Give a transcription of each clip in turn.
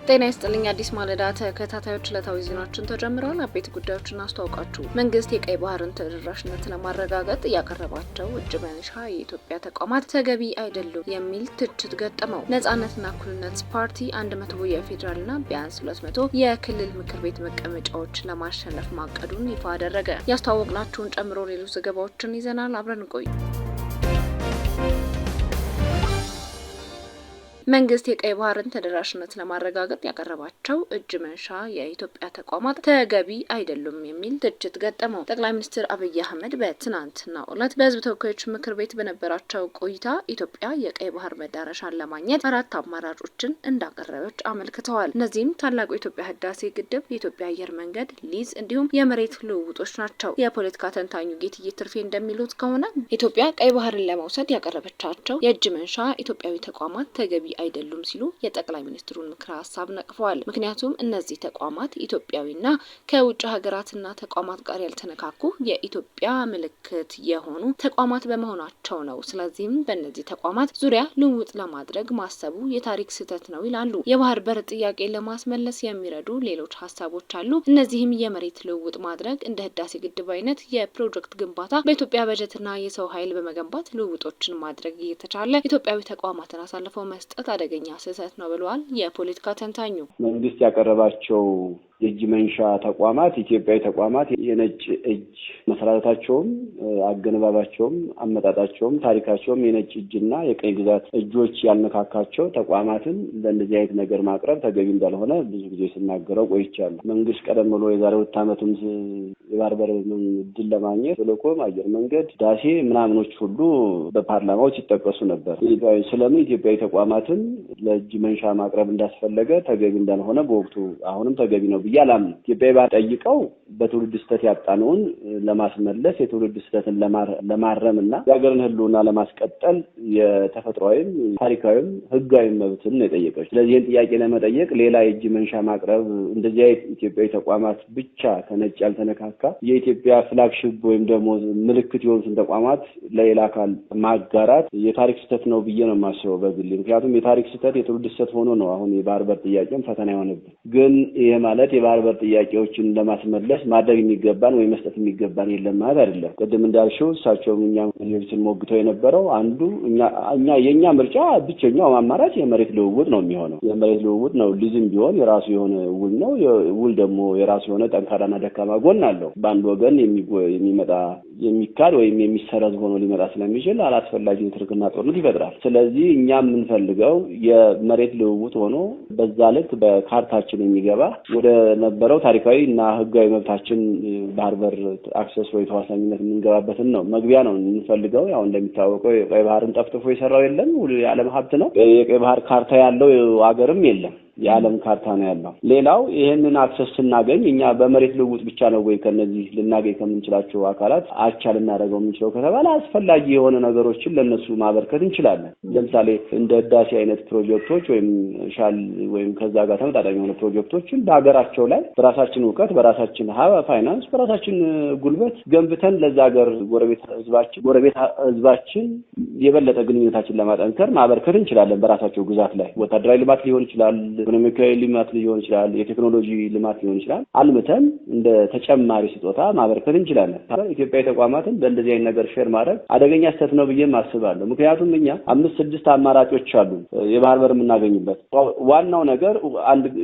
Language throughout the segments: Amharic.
ጤና ይስጥልኝ አዲስ ማለዳ ተከታታዮች ዕለታዊ ዜናዎችን ተጀምረዋል። አበይት ጉዳዮችን አስተዋውቃችሁ መንግስት የቀይ ባህርን ተደራሽነት ለማረጋገጥ ያቀረባቸው እጅ መንሻ የኢትዮጵያ ተቋማት ተገቢ አይደሉም የሚል ትችት ገጠመው። ነጻነትና እኩልነት ፓርቲ 100 የፌዴራልና ቢያንስ 200 የክልል ምክር ቤት መቀመጫዎች ለማሸነፍ ማቀዱን ይፋ አደረገ። ያስተዋወቅናችሁን ጨምሮ ሌሎች ዘገባዎችን ይዘናል። አብረን ቆዩ። መንግስት የቀይ ባህርን ተደራሽነት ለማረጋገጥ ያቀረባቸው እጅ መንሻ የኢትዮጵያ ተቋማት ተገቢ አይደሉም የሚል ትችት ገጠመው። ጠቅላይ ሚኒስትር አብይ አህመድ በትናንትናው ዕለት በህዝብ ተወካዮች ምክር ቤት በነበራቸው ቆይታ ኢትዮጵያ የቀይ ባህር መዳረሻን ለማግኘት 4 አማራጮችን እንዳቀረበች አመልክተዋል። እነዚህም ታላቁ የኢትዮጵያ ህዳሴ ግድብ፣ የኢትዮጵያ አየር መንገድ፣ ሊዝ እንዲሁም የመሬት ልውውጦች ናቸው። የፖለቲካ ተንታኙ ጌትዬ ትርፌ እንደሚሉት ከሆነ ኢትዮጵያ ቀይ ባህርን ለመውሰድ ያቀረበቻቸው የእጅ መንሻ ኢትዮጵያዊ ተቋማት ተገቢ አይደሉም ሲሉ የጠቅላይ ሚኒስትሩን ምክረ ሀሳብ ነቅፈዋል። ምክንያቱም እነዚህ ተቋማት ኢትዮጵያዊና ከውጭ ሀገራትና ተቋማት ጋር ያልተነካኩ የኢትዮጵያ ምልክት የሆኑ ተቋማት በመሆናቸው ነው። ስለዚህም በእነዚህ ተቋማት ዙሪያ ልውውጥ ለማድረግ ማሰቡ የታሪክ ስህተት ነው ይላሉ። የባህር በር ጥያቄ ለማስመለስ የሚረዱ ሌሎች ሀሳቦች አሉ። እነዚህም የመሬት ልውውጥ ማድረግ፣ እንደ ህዳሴ ግድብ አይነት የፕሮጀክት ግንባታ በኢትዮጵያ በጀትና የሰው ኃይል በመገንባት ልውውጦችን ማድረግ እየተቻለ ኢትዮጵያዊ ተቋማትን አሳልፈው መስጠት አደገኛ ስህተት ነው ብለዋል የፖለቲካ ተንታኙ። መንግስት ያቀረባቸው የእጅ መንሻ ተቋማት ኢትዮጵያዊ ተቋማት የነጭ እጅ መሰረታቸውም አገነባባቸውም አመጣጣቸውም ታሪካቸውም የነጭ እጅና የቀይ ግዛት እጆች ያልነካካቸው ተቋማትን ለእንደዚህ አይነት ነገር ማቅረብ ተገቢ እንዳልሆነ ብዙ ጊዜ ሲናገረው ቆይቻለሁ። መንግስት ቀደም ብሎ የዛሬ 2 ዓመትም የባህር በር እድል ለማግኘት ቴሌኮም፣ አየር መንገድ፣ ዳሴ ምናምኖች ሁሉ በፓርላማው ሲጠቀሱ ነበር። ስለምን ኢትዮጵያዊ ተቋማትን ለእጅ መንሻ ማቅረብ እንዳስፈለገ ተገቢ እንዳልሆነ በወቅቱ አሁንም ተገቢ ነው ብዬ አላምንም። ኢትዮጵያዊ ባጠይቀው በትውልድ ስህተት ያጣነውን ለማስመለስ የትውልድ ስህተትን ለማረምና የሀገርን ህልውና ለማስቀጠል የተፈጥሯዊም ታሪካዊም ህጋዊ መብትን ነው የጠየቀች። ስለዚህ ይህን ጥያቄ ለመጠየቅ ሌላ የእጅ መንሻ ማቅረብ እንደዚህ አይነት ኢትዮጵያዊ ተቋማት ብቻ ከነጭ ያልተነካካ የኢትዮጵያ ፍላግሺፕ ወይም ደግሞ ምልክት የሆኑትን ተቋማት ለሌላ አካል ማጋራት የታሪክ ስህተት ነው ብዬ ነው የማስበው በግሌ። ምክንያቱም የታሪክ ስህተት የትውልድ ስህተት ሆኖ ነው አሁን የባህር በር ጥያቄም ፈተና የሆነብን። ግን ይሄ ማለት የባህር በር ጥያቄዎችን ለማስመለስ ማድረግ የሚገባን ወይ መስጠት የሚገባን የለም ማለት አይደለም። ቅድም እንዳልሽው እሳቸውም እኛም ሌሎችን ሞግተው የነበረው አንዱ የኛ ምርጫ ብቸኛው አማራጭ የመሬት ልውውጥ ነው የሚሆነው። የመሬት ልውውጥ ነው። ሊዝም ቢሆን የራሱ የሆነ ውል ነው። ውል ደግሞ የራሱ የሆነ ጠንካራና ደካማ ጎን አለው። በአንድ ወገን የሚመጣ የሚካድ ወይም የሚሰረዝ ሆኖ ሊመጣ ስለሚችል አላስፈላጊ ትርክና ጦርነት ይፈጥራል። ስለዚህ እኛ የምንፈልገው የመሬት ልውውጥ ሆኖ በዛ ልክ በካርታችን የሚገባ ወደ ነበረው ታሪካዊ እና ህጋዊ መብታችን ባህር በር አክሰስ ወይ ተዋሳኝነት የምንገባበትን ነው መግቢያ ነው የምንፈልገው። ያው እንደሚታወቀው የቀይ ባህርን ጠፍጥፎ የሰራው የለም። የዓለም ሀብት ነው። የቀይ ባህር ካርታ ያለው አገርም የለም። የዓለም ካርታ ነው ያለው። ሌላው ይሄንን አክሰስ ስናገኝ እኛ በመሬት ልውውጥ ብቻ ነው ወይ ከነዚህ ልናገኝ ከምንችላቸው አካላት አቻ ልናደርገው የምንችለው ከተባለ አስፈላጊ የሆነ ነገሮችን ለነሱ ማበርከት እንችላለን። ለምሳሌ እንደ ህዳሴ አይነት ፕሮጀክቶች ወይም ከዛ ጋር ተመጣጣኝ የሆነ ፕሮጀክቶችን በሀገራቸው ላይ በራሳችን እውቀት፣ በራሳችን ፋይናንስ፣ በራሳችን ጉልበት ገንብተን ለዛ ሀገር ጎረቤት ህዝባችን የበለጠ ግንኙነታችን ለማጠንከር ማበርከት እንችላለን። በራሳቸው ግዛት ላይ ወታደራዊ ልማት ሊሆን ይችላል፣ ኢኮኖሚካዊ ልማት ሊሆን ይችላል፣ የቴክኖሎጂ ልማት ሊሆን ይችላል። አልምተን እንደ ተጨማሪ ስጦታ ማበርከት እንችላለን። ኢትዮጵያዊ ተቋማትን በእንደዚህ አይነት ነገር ሼር ማድረግ አደገኛ ስህተት ነው ብዬ አስባለሁ። ምክንያቱም እኛ 5-6 አማራጮች አሉ የባህር በር የምናገኝበት። ዋናው ነገር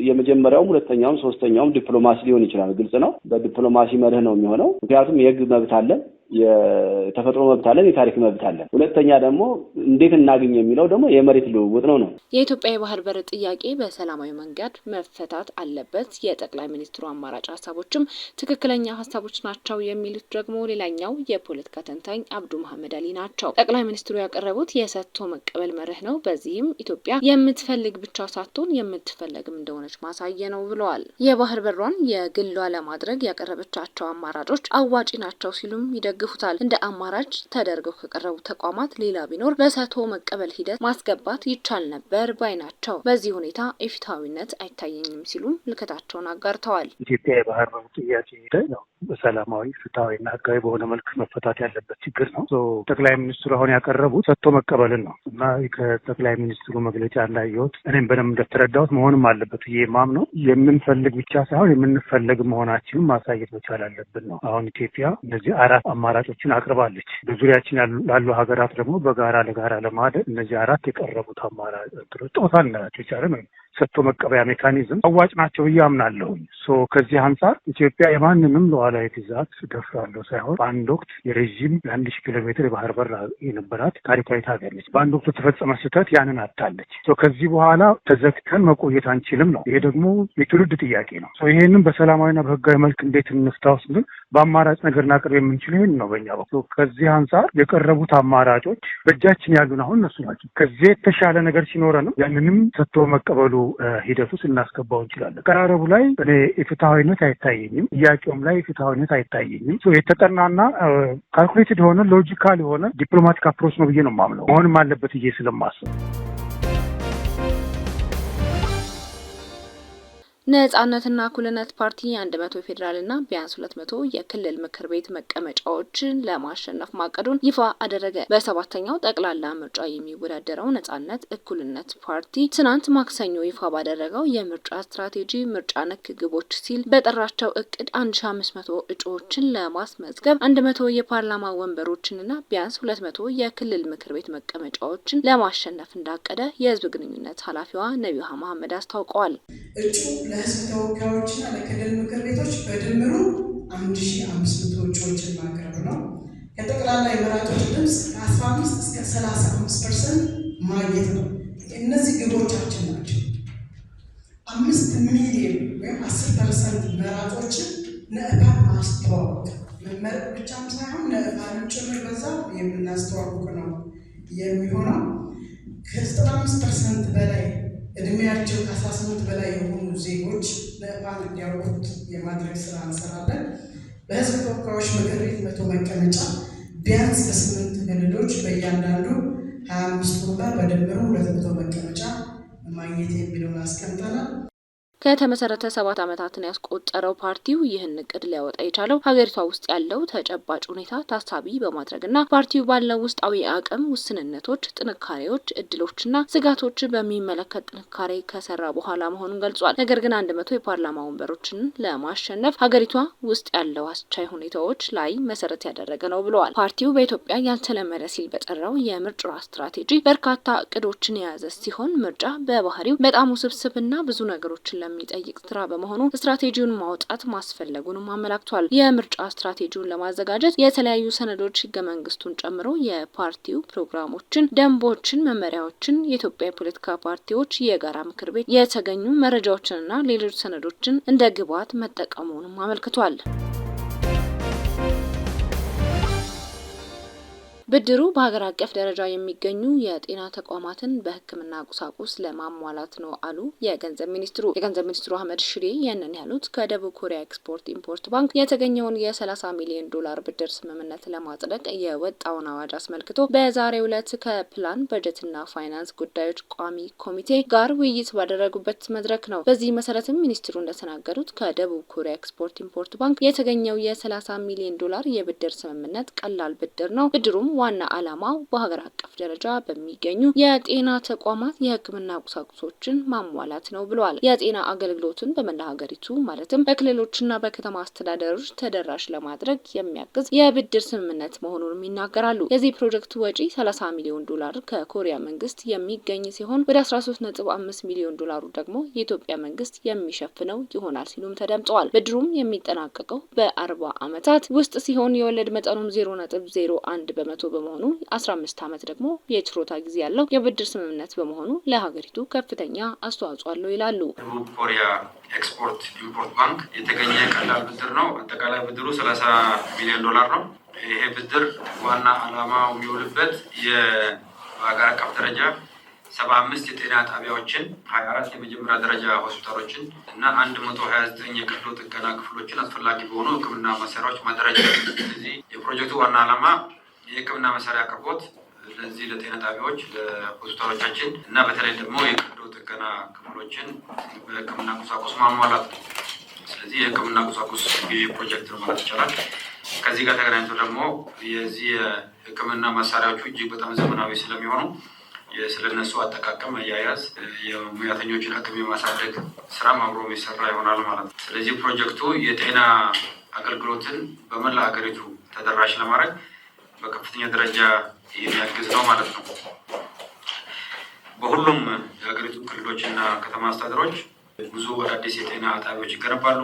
የመጀመሪያውም ሁለተኛውም ሶስተኛውም ዲፕሎማሲ ሊሆን ይችላል። ግልጽ ነው። በዲፕሎማሲ መርህ ነው የሚሆነው። ምክንያቱም የህግ መብት አለን፣ የተፈጥሮ መብት አለን፣ የታሪክ መብት አለን። ሁለተኛ ደግሞ እንዴት እናገኝ የሚለው ደግሞ የመሬት ልውውጥ ነው። የኢትዮጵያ የባህር በር ጥያቄ በሰላማዊ መንገድ መፈታት አለበት። የጠቅላይ ሚኒስትሩ አማራጭ ሀሳቦችም ትክክለኛ ሀሳቦች ናቸው የሚሉት ደግሞ ሌላኛው የፖለቲካ ተንታኝ አብዱ መሐመድ አሊ ናቸው። ጠቅላይ ሚኒስትሩ ያቀረቡት የሰጥቶ መቀበል መርህ ነው። በዚህም ኢትዮጵያ የምትፈልግ ብቻ ሳትሆን የምትፈለግም እንደሆነች ማሳየ ነው ብለዋል። የባህር በሯን የግሏ ለማድረግ ያቀረበቻቸው አማራጮች አዋጪ ናቸው ሲሉም ይደግፋሉ። እንደ አማራጭ ተደርገው ከቀረቡ ተቋማት ሌላ ቢኖር በሰጥቶ መቀበል ሂደት ማስገባት ይቻል ነበር ባይ ናቸው። በዚህ ሁኔታ ኢፍትሐዊነት አይታየኝም ሲሉ ምልከታቸውን አጋርተዋል። ኢትዮጵያ የባህር በር ጥያቄ ነው በሰላማዊ ፍትሃዊና ህጋዊ በሆነ መልክ መፈታት ያለበት ችግር ነው። ጠቅላይ ሚኒስትሩ አሁን ያቀረቡት ሰጥቶ መቀበልን ነው እና ከጠቅላይ ሚኒስትሩ መግለጫ እንዳየሁት እኔም በደንብ እንደተረዳሁት መሆንም አለበት ብዬ ማምነው የምንፈልግ ብቻ ሳይሆን የምንፈለግ መሆናችንን ማሳየት መቻል አለብን ነው። አሁን ኢትዮጵያ እነዚህ 4 አማራጮችን አቅርባለች። በዙሪያችን ላሉ ሀገራት ደግሞ በጋራ ለጋራ ለማደግ እነዚህ 4 የቀረቡት አማራጮች ጦታል ናቸው ይቻላል ሰጥቶ መቀበያ ሜካኒዝም አዋጭ ናቸው ብዬ አምናለሁ። ከዚህ አንጻር ኢትዮጵያ የማንንም ሉዓላዊ ግዛት ደፍራለሁ ሳይሆን በአንድ ወቅት የረዥም የ1000 ኪሎ ሜትር የባህር በር የነበራት ታሪካዊት ሀገር ነች። በአንድ ወቅት የተፈጸመ ስህተት ያንን አታለች። ከዚህ በኋላ ተዘግተን መቆየት አንችልም ነው። ይሄ ደግሞ የትውልድ ጥያቄ ነው። ይሄንን በሰላማዊና በህጋዊ መልክ እንዴት እንፍታው ስንል በአማራጭ ነገር እናቅርብ የምንችለው ይሄን ነው በእኛ በኩል። ከዚህ አንጻር የቀረቡት አማራጮች በእጃችን ያሉን አሁን እነሱ ናቸው። ከዚህ የተሻለ ነገር ሲኖረንም ያንንም ሰጥቶ መቀበሉ ሂደቱ ስናስገባው እንችላለን። ቀራረቡ ላይ እኔ የፍትሃዊነት አይታየኝም፣ ጥያቄውም ላይ የፍትሃዊነት አይታየኝም። የተጠናና ካልኩሌትድ የሆነ ሎጂካል የሆነ ዲፕሎማቲክ አፕሮች ነው ብዬ ነው የማምነው። መሆንም አለበት ብዬ ስለማስብ ነጻነትና እኩልነት ፓርቲ 100 የፌዴራልና ቢያንስ 200 የክልል ምክር ቤት መቀመጫዎችን ለማሸነፍ ማቀዱን ይፋ አደረገ። በሰባተኛው ጠቅላላ ምርጫ የሚወዳደረው ነጻነት እኩልነት ፓርቲ ትናንት ማክሰኞ ይፋ ባደረገው የምርጫ ስትራቴጂ ምርጫ ነክ ግቦች ሲል በጠራቸው እቅድ 1500 እጩዎችን ለማስመዝገብ 100 የፓርላማ ወንበሮችንና ቢያንስ 200 የክልል ምክር ቤት መቀመጫዎችን ለማሸነፍ እንዳቀደ የህዝብ ግንኙነት ኃላፊዋ ነቢሃ መሐመድ አስታውቀዋል። ለህዝብ ተወካዮችና ለክልል ምክር ቤቶች በድምሩ 1500 እጩዎችን ማቅረብ ነው። ከጠቅላላ የመራጮች ድምፅ ከ15 እስከ 35% ማግኘት ነው። እነዚህ ግቦቻችን ናቸው። 5 ሚሊዮን ወይም 10% መራጮችን ነእፓን ማስተዋወቅ መመረጥ ብቻም ሳይሆን ነእፓንም ጭምር በዛ የምናስተዋውቅ ነው የሚሆነው። ከ95% በላይ እድሜያቸው ከ18 በላይ የሆኑ ዜጎች ነእፓን እንዲያውቁት የማድረግ ስራ እንሰራለን። በህዝብ ተወካዮች ምክር ቤት 100 መቀመጫ ቢያንስ ከ8 ክልሎች በእያንዳንዱ 25 ወንበር በድምሩ 200 መቀመጫ ማግኘት የሚለውን አስቀምጠናል። ከተመሰረተ 7 ዓመታትን ያስቆጠረው ፓርቲው ይህን እቅድ ሊያወጣ የቻለው ሀገሪቷ ውስጥ ያለው ተጨባጭ ሁኔታ ታሳቢ በማድረግና ፓርቲው ባለው ውስጣዊ አቅም ውስንነቶች፣ ጥንካሬዎች፣ እድሎችና ስጋቶች በሚመለከት ጥንካሬ ከሰራ በኋላ መሆኑን ገልጿል። ነገር ግን 100 የፓርላማ ወንበሮችን ለማሸነፍ ሀገሪቷ ውስጥ ያለው አስቻይ ሁኔታዎች ላይ መሰረት ያደረገ ነው ብለዋል። ፓርቲው በኢትዮጵያ ያልተለመደ ሲል በጠራው የምርጫ ስትራቴጂ በርካታ እቅዶችን የያዘ ሲሆን ምርጫ በባህሪው በጣም ውስብስብና ብዙ ነገሮችን የሚጠይቅ ስራ በመሆኑ ስትራቴጂውን ማውጣት ማስፈለጉንም አመላክቷል። የምርጫ ስትራቴጂውን ለማዘጋጀት የተለያዩ ሰነዶች ህገ መንግስቱን ጨምሮ የፓርቲው ፕሮግራሞችን፣ ደንቦችን፣ መመሪያዎችን፣ የኢትዮጵያ የፖለቲካ ፓርቲዎች የጋራ ምክር ቤት የተገኙ መረጃዎችንና ሌሎች ሰነዶችን እንደ ግብዓት መጠቀሙንም አመልክቷል። ብድሩ በሀገር አቀፍ ደረጃ የሚገኙ የጤና ተቋማትን በሕክምና ቁሳቁስ ለማሟላት ነው አሉ የገንዘብ ሚኒስትሩ። የገንዘብ ሚኒስትሩ አህመድ ሽዴ ይህንን ያሉት ከደቡብ ኮሪያ ኤክስፖርት ኢምፖርት ባንክ የተገኘውን የ30 ሚሊዮን ዶላር ብድር ስምምነት ለማጽደቅ የወጣውን አዋጅ አስመልክቶ በዛሬው ዕለት ከፕላን በጀትና ፋይናንስ ጉዳዮች ቋሚ ኮሚቴ ጋር ውይይት ባደረጉበት መድረክ ነው። በዚህ መሰረትም ሚኒስትሩ እንደተናገሩት ከደቡብ ኮሪያ ኤክስፖርት ኢምፖርት ባንክ የተገኘው የ30 ሚሊዮን ዶላር የብድር ስምምነት ቀላል ብድር ነው። ብድሩም ዋና ዓላማው በሀገር አቀፍ ደረጃ በሚገኙ የጤና ተቋማት የሕክምና ቁሳቁሶችን ማሟላት ነው ብለዋል። የጤና አገልግሎትን በመላ ሀገሪቱ ማለትም በክልሎችና በከተማ አስተዳደሮች ተደራሽ ለማድረግ የሚያግዝ የብድር ስምምነት መሆኑንም ይናገራሉ። የዚህ ፕሮጀክት ወጪ 30 ሚሊዮን ዶላር ከኮሪያ መንግስት የሚገኝ ሲሆን ወደ 13.5 ሚሊዮን ዶላሩ ደግሞ የኢትዮጵያ መንግስት የሚሸፍነው ይሆናል ሲሉም ተደምጠዋል። ብድሩም የሚጠናቀቀው በ40 ዓመታት ውስጥ ሲሆን የወለድ መጠኑም 0.01 በመቶ በመሆኑ 15 ዓመት ደግሞ የችሮታ ጊዜ ያለው የብድር ስምምነት በመሆኑ ለሀገሪቱ ከፍተኛ አስተዋጽኦ አለው ይላሉ። ደቡብ ኮሪያ ኤክስፖርት ኢምፖርት ባንክ የተገኘ ቀላል ብድር ነው። አጠቃላይ ብድሩ 30 ሚሊዮን ዶላር ነው። ይሄ ብድር ዋና ዓላማው የሚውልበት በሀገር አቀፍ ደረጃ 75 የጤና ጣቢያዎችን፣ 24 የመጀመሪያ ደረጃ ሆስፒታሎችን እና 129 የቀዶ ጥገና ክፍሎችን አስፈላጊ በሆኑ ሕክምና መሳሪያዎች ማደራጀት። ስለዚህ የፕሮጀክቱ ዋና ዓላማ የሕክምና መሳሪያ አቅርቦት ለዚህ ለጤና ጣቢያዎች፣ ለሆስፒታሎቻችን እና በተለይ ደግሞ የቀዶ ጥገና ክፍሎችን በሕክምና ቁሳቁስ ማሟላት ነው። ስለዚህ የሕክምና ቁሳቁስ ግዢ ፕሮጀክት ነው ማለት ይቻላል። ከዚህ ጋር ተገናኝቶ ደግሞ የዚህ የሕክምና መሳሪያዎቹ እጅግ በጣም ዘመናዊ ስለሚሆኑ ስለነሱ አጠቃቀም አያያዝ የሙያተኞችን አቅም የማሳደግ ስራ አብሮ የሚሰራ ይሆናል ማለት ነው። ስለዚህ ፕሮጀክቱ የጤና አገልግሎትን በመላ ሀገሪቱ ተደራሽ ለማድረግ በከፍተኛ ደረጃ የሚያግዝ ነው ማለት ነው። በሁሉም የሀገሪቱ ክልሎችና ከተማ አስተዳደሮች ብዙ አዳዲስ የጤና ጣቢያዎች ይገነባሉ።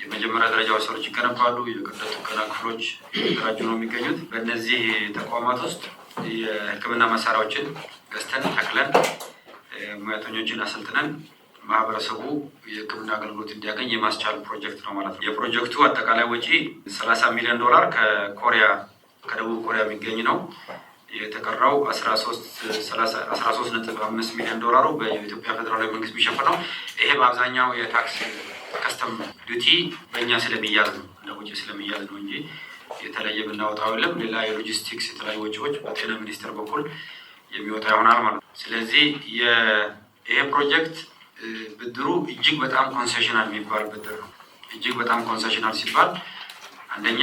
የመጀመሪያ ደረጃ ሆስፒታሎች ይገነባሉ። የቀዶ ጥገና ክፍሎች የተደራጁ ነው የሚገኙት። በእነዚህ ተቋማት ውስጥ የሕክምና መሳሪያዎችን ገዝተን ተክለን ሙያተኞችን አሰልጥነን ማህበረሰቡ የሕክምና አገልግሎት እንዲያገኝ የማስቻል ፕሮጀክት ነው ማለት ነው። የፕሮጀክቱ አጠቃላይ ወጪ $30 ሚሊዮን ከደቡብ ኮሪያ የሚገኝ ነው። የተቀረው 13.5 ሚሊዮን ዶላሩ በኢትዮጵያ ፌዴራላዊ መንግስት የሚሸፍነው። ይሄ በአብዛኛው የታክስ ከስተም ዲዩቲ በእኛ ስለሚያዝ ነው፣ እንደ ውጭ ስለሚያዝ ነው እንጂ የተለየ ብናወጣው የለም። ሌላ የሎጂስቲክስ የተለያዩ ወጪዎች በጤና ሚኒስቴር በኩል የሚወጣ ይሆናል ማለት ነው። ስለዚህ ይሄ ፕሮጀክት ብድሩ እጅግ በጣም ኮንሴሽናል የሚባል ብድር ነው። እጅግ በጣም ኮንሴሽናል ሲባል አንደኛ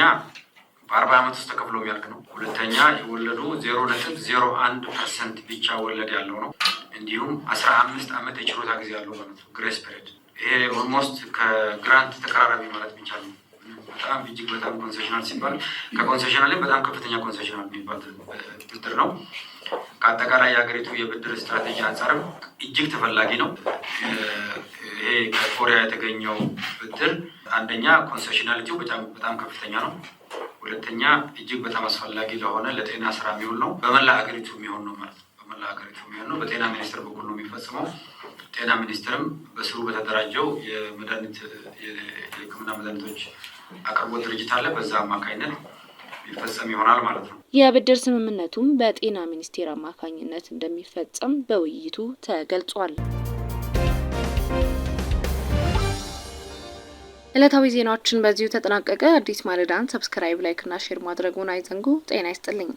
በ40 ዓመት ውስጥ ተከፍሎ የሚያልቅ ነው። ሁለተኛ የወለዱ 0.01% ብቻ ወለድ ያለው ነው። እንዲሁም 15 ዓመት የችሮታ ጊዜ ያለው ማለት ነው፣ ግሬስ ፔሪድ። ይሄ ኦልሞስት ከግራንት ተቀራራቢ ማለት የሚቻል ነው። በጣም እጅግ በጣም ኮንሴሽናል ሲባል ከኮንሴሽናል በጣም ከፍተኛ ኮንሴሽናል የሚባል ብድር ነው። ከአጠቃላይ የሀገሪቱ የብድር ስትራቴጂ አንጻርም እጅግ ተፈላጊ ነው። ይሄ ከኮሪያ የተገኘው ብድር አንደኛ ኮንሴሽናሊቲው በጣም ከፍተኛ ነው። ሁለተኛ እጅግ በጣም አስፈላጊ ለሆነ ለጤና ስራ የሚውል ነው። በመላ ሀገሪቱ የሚሆን ነው ማለት ነው። በመላ ሀገሪቱ የሚሆን ነው። በጤና ሚኒስቴር በኩል ነው የሚፈጽመው። ጤና ሚኒስቴርም በስሩ በተደራጀው የሕክምና መድኃኒቶች አቅርቦት ድርጅት አለ። በዛ አማካኝነት የሚፈጸም ይሆናል ማለት ነው። የብድር ስምምነቱም በጤና ሚኒስቴር አማካኝነት እንደሚፈጸም በውይይቱ ተገልጿል። ዕለታዊ ዜናዎችን በዚሁ ተጠናቀቀ። አዲስ ማለዳን ሰብስክራይብ፣ ላይክ እና ሼር ማድረጉን አይዘንጉ። ጤና ይስጥልኝ።